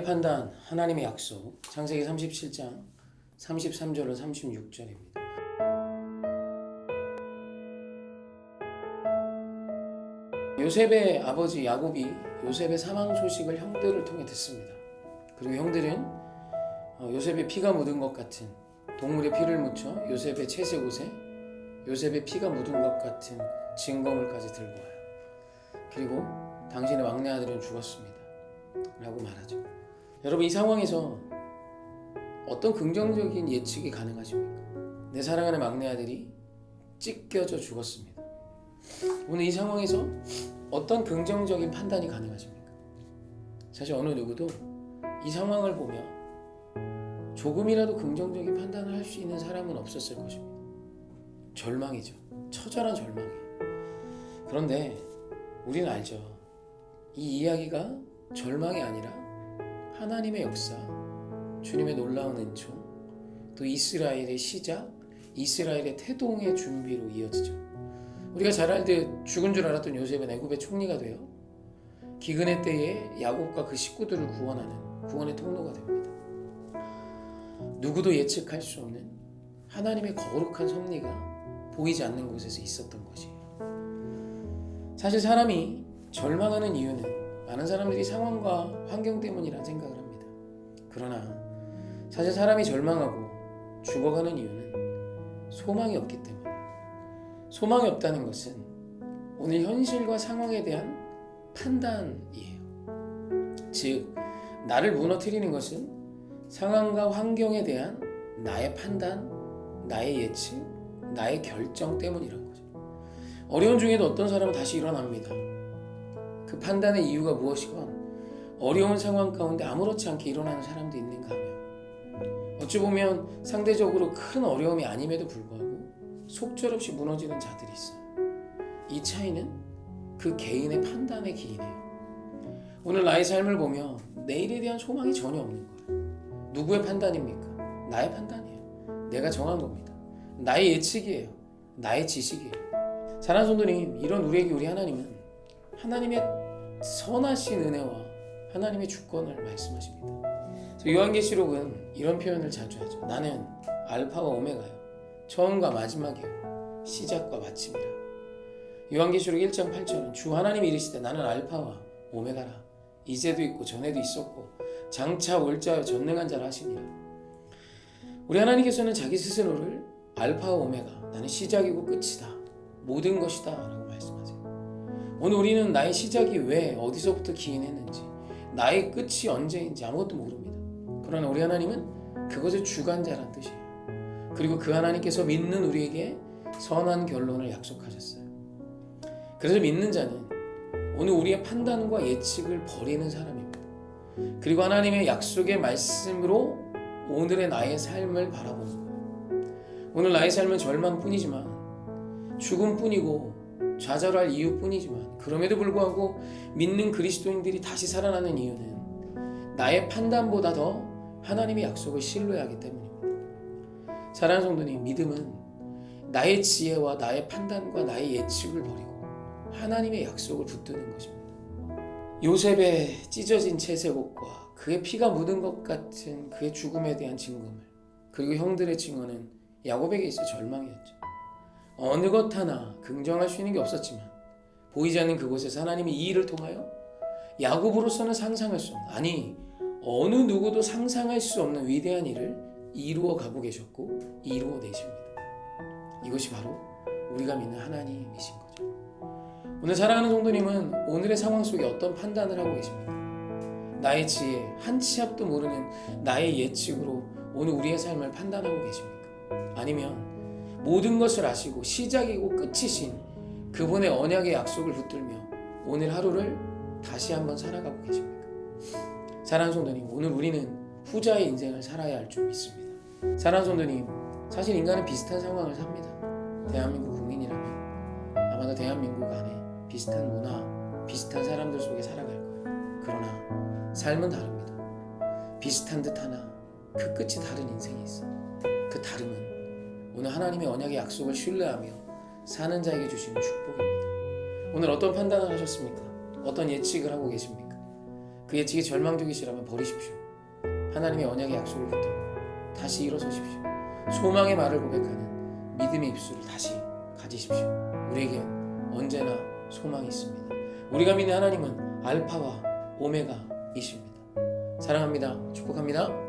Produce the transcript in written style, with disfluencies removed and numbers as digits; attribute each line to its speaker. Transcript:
Speaker 1: 판단, 하나님의 약속. 창세기 37장 33절로 36절입니다. 요셉의 아버지 야곱이 요셉의 사망 소식을 형들을 통해 듣습니다. 그리고 형들은 요셉의 피가 묻은 것 같은 동물의 피를 묻혀 요셉의 채색옷에 요셉의 피가 묻은 것 같은 증거물까지 들고 와요. 그리고 당신의 막내 아들은 죽었습니다 라고 말하죠. 여러분, 이 상황에서 어떤 긍정적인 예측이 가능하십니까? 내 사랑하는 막내 아들이 찢겨져 죽었습니다. 오늘 이 상황에서 어떤 긍정적인 판단이 가능하십니까? 사실 어느 누구도 이 상황을 보며 조금이라도 긍정적인 판단을 할 수 있는 사람은 없었을 것입니다. 절망이죠. 처절한 절망이에요. 그런데 우리는 알죠. 이 이야기가 절망이 아니라 하나님의 역사, 주님의 놀라운 은총, 또 이스라엘의 시작, 이스라엘의 태동의 준비로 이어지죠. 우리가 잘 알듯 죽은 줄 알았던 요셉은 애굽의 총리가 되어 기근의 때에 야곱과 그 식구들을 구원하는 구원의 통로가 됩니다. 누구도 예측할 수 없는 하나님의 거룩한 섭리가 보이지 않는 곳에서 있었던 것이에요. 사실 사람이 절망하는 이유는 많은 사람들이 상황과 환경 때문이라는 생각을 합니다. 그러나 사실 사람이 절망하고 죽어가는 이유는 소망이 없기 때문에, 소망이 없다는 것은 오늘 현실과 상황에 대한 판단이에요. 즉, 나를 무너뜨리는 것은 상황과 환경에 대한 나의 판단, 나의 예측, 나의 결정 때문이란 거죠. 어려운 중에도 어떤 사람은 다시 일어납니다. 그 판단의 이유가 무엇이건 어려운 상황 가운데 아무렇지 않게 일어나는 사람도 있는가 하면, 어찌 보면 상대적으로 큰 어려움이 아님에도 불구하고 속절없이 무너지는 자들이 있어요. 이 차이는 그 개인의 판단의 길이네요. 오늘 나의 삶을 보며 내일에 대한 소망이 전혀 없는 거예요. 누구의 판단입니까? 나의 판단이에요. 내가 정한 겁니다. 나의 예측이에요. 나의 지식이에요. 사랑하는 성도님, 이런 우리에게 우리 하나님은 하나님의 선하신 은혜와 하나님의 주권을 말씀하십니다. 요한계시록은 이런 표현을 자주 하죠. 나는 알파와 오메가요, 처음과 마지막이요, 시작과 마침이라. 요한계시록 1장 8절은 주 하나님이 이르시되 나는 알파와 오메가라, 이제도 있고 전에도 있었고 장차 올 자여 전능한 자라 하시니라. 우리 하나님께서는 자기 스스로를 알파와 오메가, 나는 시작이고 끝이다, 모든 것이다 라고 말씀하세요. 오늘 우리는 나의 시작이 왜 어디서부터 기인했는지, 나의 끝이 언제인지 아무것도 모릅니다. 그러나 우리 하나님은 그것의 주관자란 뜻이에요. 그리고 그 하나님께서 믿는 우리에게 선한 결론을 약속하셨어요. 그래서 믿는 자는 오늘 우리의 판단과 예측을 버리는 사람입니다. 그리고 하나님의 약속의 말씀으로 오늘의 나의 삶을 바라보는 거예요. 오늘 나의 삶은 절망뿐이지만, 죽음뿐이고 좌절할 이유뿐이지만, 그럼에도 불구하고 믿는 그리스도인들이 다시 살아나는 이유는 나의 판단보다 더 하나님의 약속을 신뢰하기 때문입니다. 사랑하는 성도님, 믿음은 나의 지혜와 나의 판단과 나의 예측을 버리고 하나님의 약속을 붙드는 것입니다. 요셉의 찢어진 채색옷과 그의 피가 묻은 것 같은 그의 죽음에 대한 증거물, 그리고 형들의 증언은 야곱에게 있어 절망이었죠. 어느 것 하나 긍정할 수 있는 게 없었지만, 보이지 않는 그곳에서 하나님이 이 일을 통하여 야곱으로서는 상상할 수 없는, 아니 어느 누구도 상상할 수 없는 위대한 일을 이루어 가고 계셨고 이루어내십니다. 이것이 바로 우리가 믿는 하나님이신 거죠. 오늘 사랑하는 성도님은 오늘의 상황 속에 어떤 판단을 하고 계십니까? 나의 지혜, 한 치 앞도 모르는 나의 예측으로 오늘 우리의 삶을 판단하고 계십니까? 아니면 모든 것을 아시고 시작이고 끝이신 그분의 언약의 약속을 붙들며 오늘 하루를 다시 한번 살아가고 계십니까? 사랑하는 성도님, 오늘 우리는 후자의 인생을 살아야 할 줄 믿습니다. 사랑하는 성도님, 사실 인간은 비슷한 상황을 삽니다. 대한민국 국민이라면 아마도 대한민국 안에 비슷한 문화, 비슷한 사람들 속에 살아갈 거예요. 그러나 삶은 다릅니다. 비슷한 듯 하나 그 끝이 다른 인생이 있어요. 그 다름은 오늘 하나님의 언약의 약속을 신뢰하며 사는 자에게 주시는 축복입니다. 오늘 어떤 판단을 하셨습니까? 어떤 예측을 하고 계십니까? 그 예측이 절망적이시라면 버리십시오. 하나님의 언약의 약속을 붙들고 다시 일어서십시오. 소망의 말을 고백하는 믿음의 입술을 다시 가지십시오. 우리에겐 언제나 소망이 있습니다. 우리가 믿는 하나님은 알파와 오메가이십니다. 사랑합니다. 축복합니다.